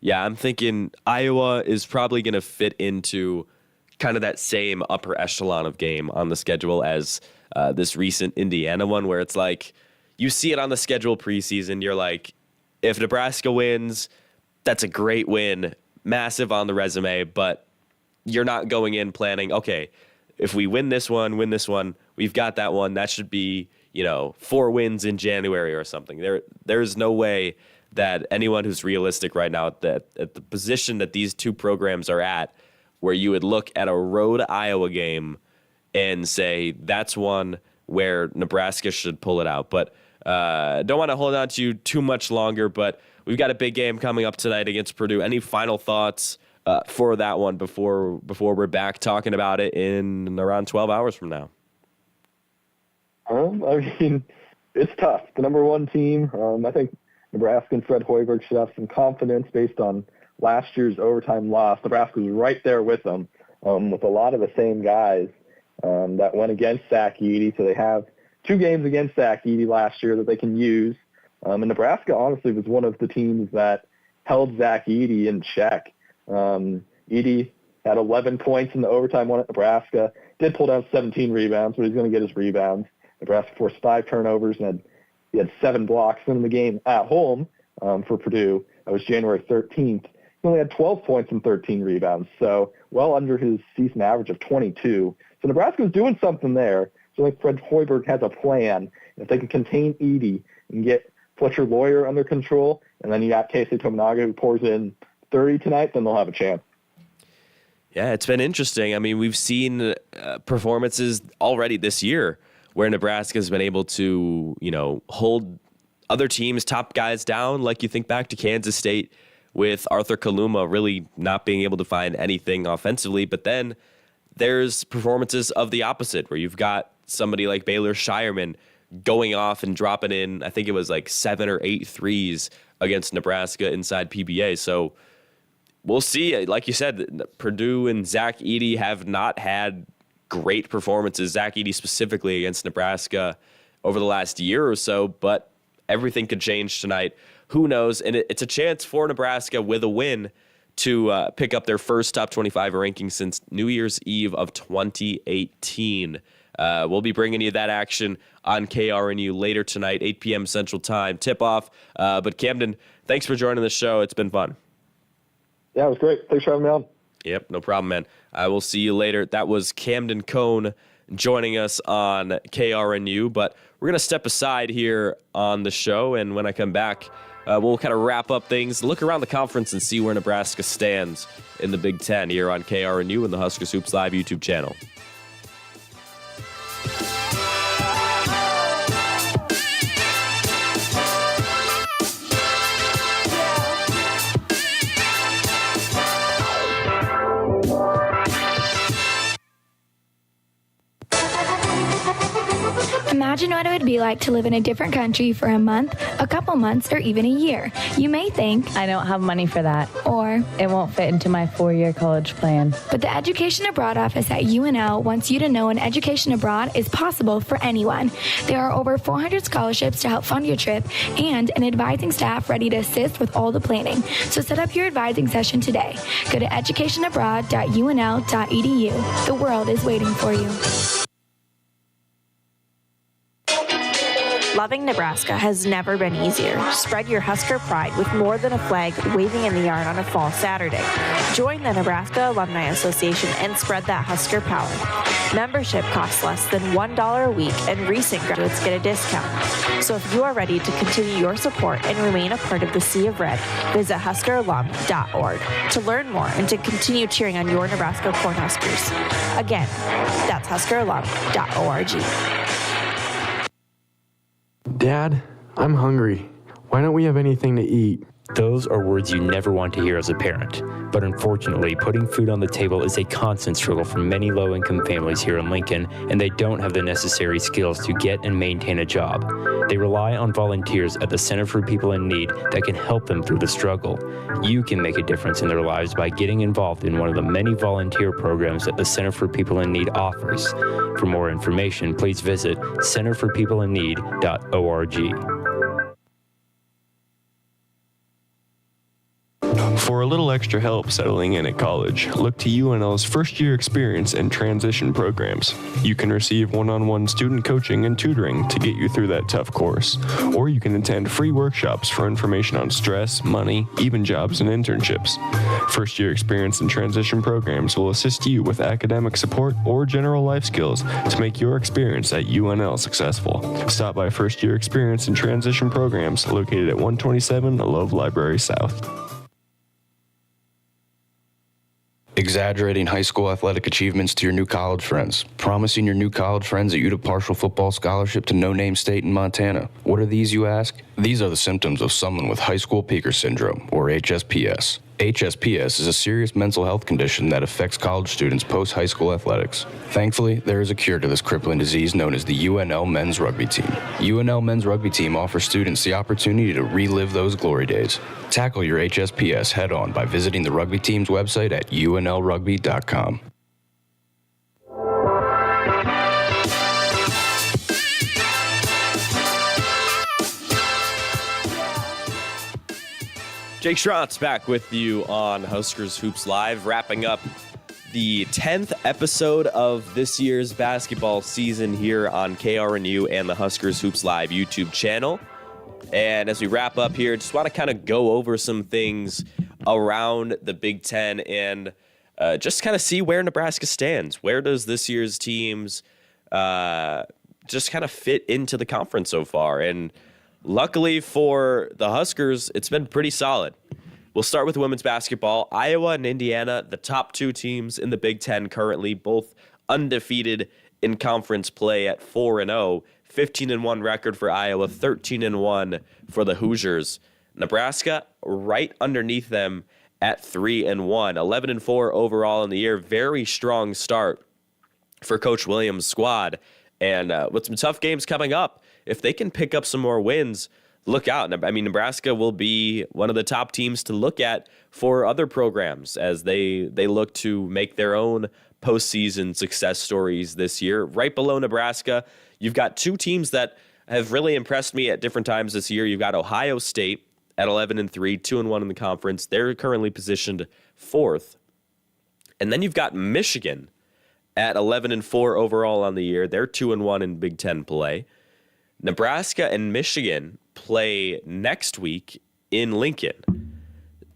Yeah, I'm thinking Iowa is probably going to fit into kind of that same upper echelon of game on the schedule as this recent Indiana one, where it's like you see it on the schedule preseason. You're like, if Nebraska wins, that's a great win, massive on the resume, but you're not going in planning, okay, if we win this one, we've got that one. That should be, 4 wins in January or something. There's no way that anyone who's realistic right now at the position that these two programs are at, where you would look at a road Iowa game and say that's one where Nebraska should pull it out. But don't want to hold on to you too much longer, but we've got a big game coming up tonight against Purdue. Any final thoughts for that one before we're back talking about it in around 12 hours from now? It's tough. The number one team, I think Nebraska and Fred Hoiberg should have some confidence based on last year's overtime loss. Nebraska was right there with them, with a lot of the same guys that went against Zach Edey. So they have 2 games against Zach Edey last year that they can use. And Nebraska, honestly, was one of the teams that held Zach Edey in check. Edey had 11 points in the overtime one at Nebraska, did pull down 17 rebounds, but he's going to get his rebounds. Nebraska forced 5 turnovers, and he had 7 blocks in the game at home for Purdue. That was January 13th. He only had 12 points and 13 rebounds, so well under his season average of 22. So Nebraska's doing something there. So I think Fred Hoiberg has a plan. If they can contain Edey and get Fletcher Lawyer under control, and then you got Casey Tominaga who pours in 30 tonight, then they'll have a chance. Yeah, it's been interesting. I mean, we've seen performances already this year where Nebraska's been able to, hold other teams' top guys down. Like you think back to Kansas State with Arthur Kaluma really not being able to find anything offensively. But then there's performances of the opposite where you've got somebody like Baylor Shireman going off and dropping in, I think it was like 7 or 8 threes against Nebraska inside PBA. So we'll see. Like you said, Purdue and Zach Edey have not had great performances, Zach Edey specifically, against Nebraska over the last year or so, but everything could change tonight. Who knows? And it's a chance for Nebraska with a win to pick up their first top 25 ranking since New Year's Eve of 2018. We'll be bringing you that action on KRNU later tonight, 8 p.m. Central Time, tip-off. But Camden, thanks for joining the show. It's been fun. Yeah, it was great. Thanks for having me on. Yep, no problem, man. I will see you later. That was Camden Cohn joining us on KRNU, but we're going to step aside here on the show, and when I come back, we'll kind of wrap up things, look around the conference, and see where Nebraska stands in the Big Ten here on KRNU and the Huskers Hoops Live YouTube channel. Imagine what it would be like to live in a different country for a month, a couple months, or even a year. You may think, I don't have money for that. Or, it won't fit into my 4-year college plan. But the Education Abroad office at UNL wants you to know an education abroad is possible for anyone. There are over 400 scholarships to help fund your trip and an advising staff ready to assist with all the planning. So set up your advising session today. Go to educationabroad.unl.edu. The world is waiting for you. Loving Nebraska has never been easier. Spread your Husker pride with more than a flag waving in the yard on a fall Saturday. Join the Nebraska Alumni Association and spread that Husker power. Membership costs less than $1 a week, and recent graduates get a discount. So if you are ready to continue your support and remain a part of the Sea of Red, visit HuskerAlum.org to learn more and to continue cheering on your Nebraska Cornhuskers. Again, that's HuskerAlum.org. Dad, I'm hungry. Why don't we have anything to eat? Those are words you never want to hear as a parent. But unfortunately, putting food on the table is a constant struggle for many low-income families here in Lincoln, and they don't have the necessary skills to get and maintain a job. They rely on volunteers at the Center for People in Need that can help them through the struggle. You can make a difference in their lives by getting involved in one of the many volunteer programs that the Center for People in Need offers. For more information, please visit centerforpeopleinneed.org. For a little extra help settling in at college, look to UNL's first-year experience and transition programs. You can receive one-on-one student coaching and tutoring to get you through that tough course, or you can attend free workshops for information on stress, money, even jobs and internships. First-year experience and transition programs will assist you with academic support or general life skills to make your experience at UNL successful. Stop by First-Year Experience and Transition Programs located at 127 Love Library South. Exaggerating high school athletic achievements to your new college friends. Promising your new college friends that you'd a partial football scholarship to no-name state in Montana. What are these, you ask? These are the symptoms of someone with high school peaker syndrome, or HSPS. HSPS is a serious mental health condition that affects college students post-high school athletics. Thankfully, there is a cure to this crippling disease known as the UNL Men's Rugby Team. UNL Men's Rugby Team offers students the opportunity to relive those glory days. Tackle your HSPS head-on by visiting the rugby team's website at unlrugby.com. Jake Schrantz back with you on Huskers Hoops Live, wrapping up the 10th episode of this year's basketball season here on KRNU and the Huskers Hoops Live YouTube channel. And as we wrap up here, just want to kind of go over some things around the Big Ten and just kind of see where Nebraska stands. Where does this year's teams just kind of fit into the conference so far? And luckily for the Huskers, it's been pretty solid. We'll start with women's basketball. Iowa and Indiana, the top two teams in the Big Ten currently, both undefeated in conference play at 4-0. 15-1 record for Iowa, 13-1 for the Hoosiers. Nebraska right underneath them at 3-1. 11-4 overall in the year. Very strong start for Coach Williams' squad. And with some tough games coming up, if they can pick up some more wins, look out. I mean, Nebraska will be one of the top teams to look at for other programs as they look to make their own postseason success stories this year. Right below Nebraska, you've got two teams that have really impressed me at different times this year. You've got Ohio State at 11-3, 2-1 in the conference. They're currently positioned fourth. And then you've got Michigan at 11-4 overall on the year. They're 2-1 in Big Ten play. Nebraska and Michigan play next week in Lincoln.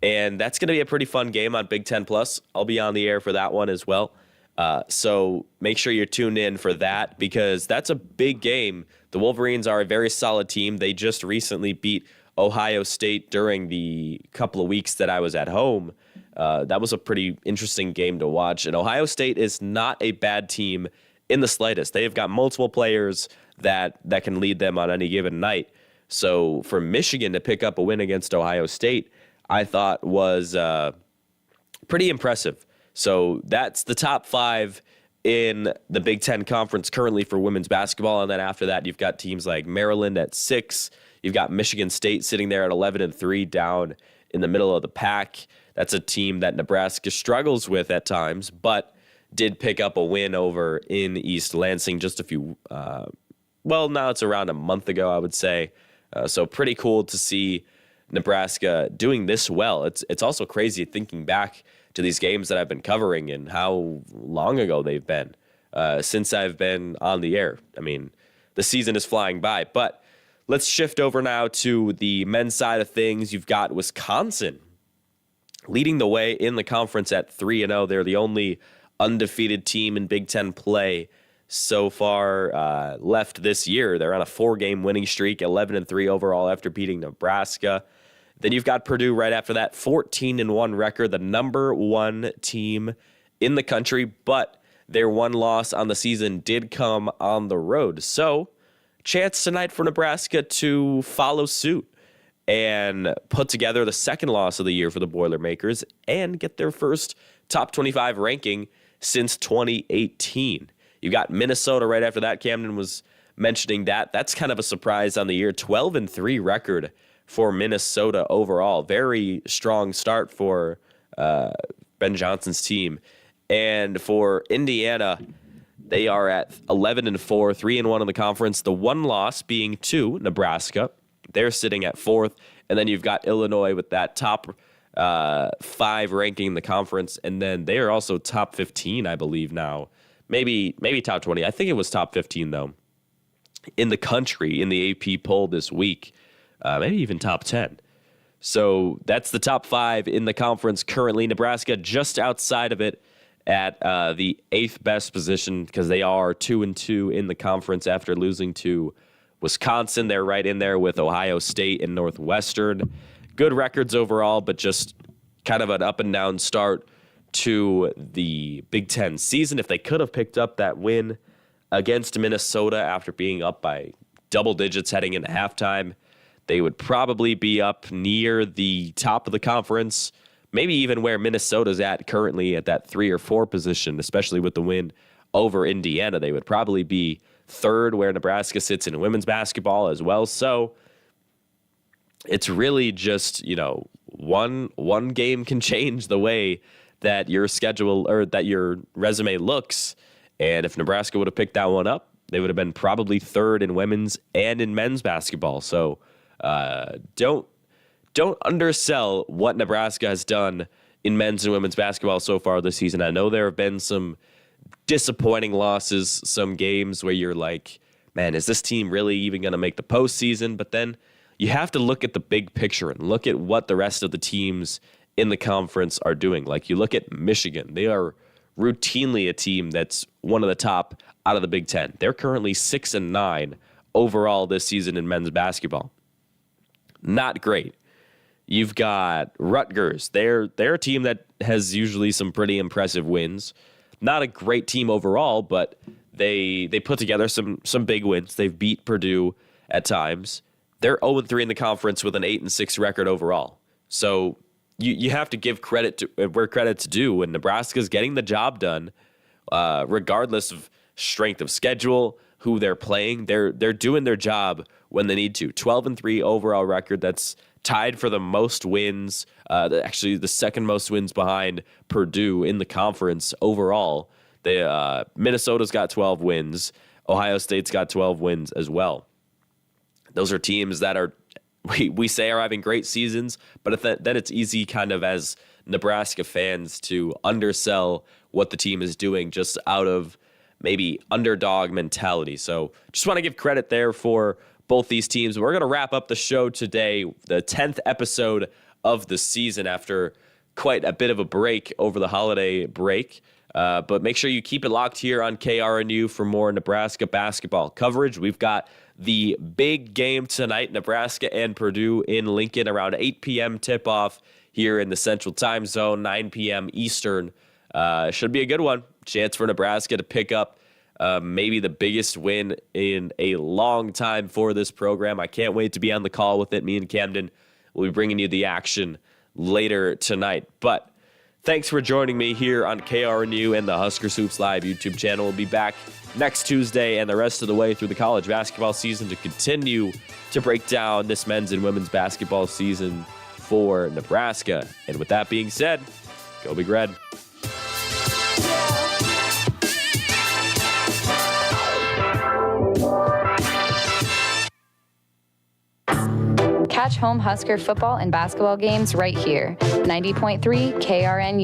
And that's going to be a pretty fun game on Big Ten Plus. I'll be on the air for that one as well. So make sure you're tuned in for that because that's a big game. The Wolverines are a very solid team. They just recently beat Ohio State during the couple of weeks that I was at home. That was a pretty interesting game to watch. And Ohio State is not a bad team in the slightest. They have got multiple players that can lead them on any given night. So for Michigan to pick up a win against Ohio State, I thought was pretty impressive. So that's the top five in the Big Ten Conference currently for women's basketball. And then after that, you've got teams like Maryland at 6. You've got Michigan State sitting there at 11-3 down in the middle of the pack. That's a team that Nebraska struggles with at times, but did pick up a win over in East Lansing just a few, now it's around a month ago, I would say. So pretty cool to see Nebraska doing this well. It's also crazy thinking back to these games that I've been covering and how long ago they've been since I've been on the air. I mean, the season is flying by, but let's shift over now to the men's side of things. You've got Wisconsin leading the way in the conference at 3-0. They're the only undefeated team in Big Ten play so far left this year. They're on a 4-game winning streak, 11-3 overall after beating Nebraska. Then you've got Purdue right after that, 14-1 record, the number one team in the country, but their one loss on the season did come on the road. So, chance tonight for Nebraska to follow suit and put together the second loss of the year for the Boilermakers and get their first top 25 ranking since 2018. You've got Minnesota right after that. Camden was mentioning that. That's kind of a surprise on the year. 12-3 record for Minnesota overall. Very strong start for Ben Johnson's team. And for Indiana, they are at 11-4, 3-1 in the conference. The one loss being to Nebraska. They're sitting at fourth. And then you've got Illinois with that top 5 ranking in the conference, and then they are also top 15, I believe now. Maybe top 20. I think it was top 15 though in the country in the AP poll this week. Maybe even top 10. So that's the top 5 in the conference currently. Nebraska just outside of it at the 8th best position because they are 2-2 in the conference after losing to Wisconsin. They're right in there with Ohio State and Northwestern. Good records overall, but just kind of an up and down start to the Big Ten season. If they could have picked up that win against Minnesota after being up by double digits heading into halftime, they would probably be up near the top of the conference, maybe even where Minnesota's at currently at that 3 or 4 position, especially with the win over Indiana. They would probably be 3rd where Nebraska sits in women's basketball as well. So it's really just, one game can change the way that your schedule or that your resume looks. And if Nebraska would have picked that one up, they would have been probably 3rd in women's and in men's basketball. So don't undersell what Nebraska has done in men's and women's basketball so far this season. I know there have been some disappointing losses, some games where you're like, man, is this team really even going to make the postseason? But then you have to look at the big picture and look at what the rest of the teams in the conference are doing. Like you look at Michigan, they are routinely a team that's one of the top out of the Big Ten. They're currently 6-9 overall this season in men's basketball. Not great. You've got Rutgers. They're a team that has usually some pretty impressive wins. Not a great team overall, but they put together some big wins. They've beat Purdue at times. They're 0-3 in the conference with an 8-6 record overall. So you have to give credit to where credit's due. When Nebraska's getting the job done, regardless of strength of schedule, who they're playing, they're doing their job when they need to. 12-3 overall record. That's tied for the most wins. Actually, the second most wins behind Purdue in the conference overall. Minnesota's got 12 wins. Ohio State's got 12 wins as well. Those are teams that are we say are having great seasons, but then it's easy kind of as Nebraska fans to undersell what the team is doing just out of maybe underdog mentality. So just want to give credit there for both these teams. We're going to wrap up the show today, the 10th episode of the season after quite a bit of a break over the holiday break. But make sure you keep it locked here on KRNU for more Nebraska basketball coverage. We've got the big game tonight, Nebraska and Purdue in Lincoln, around 8 p.m. tip-off here in the Central Time Zone, 9 p.m. Eastern. Should be a good one. Chance for Nebraska to pick up maybe the biggest win in a long time for this program. I can't wait to be on the call with it. Me and Camden will be bringing you the action later tonight. But thanks for joining me here on KRNU and the Huskers Hoops Live YouTube channel. We'll be back next Tuesday and the rest of the way through the college basketball season to continue to break down this men's and women's basketball season for Nebraska. And with that being said, go Big Red. Catch home Husker football and basketball games right here. 90.3 KRNU.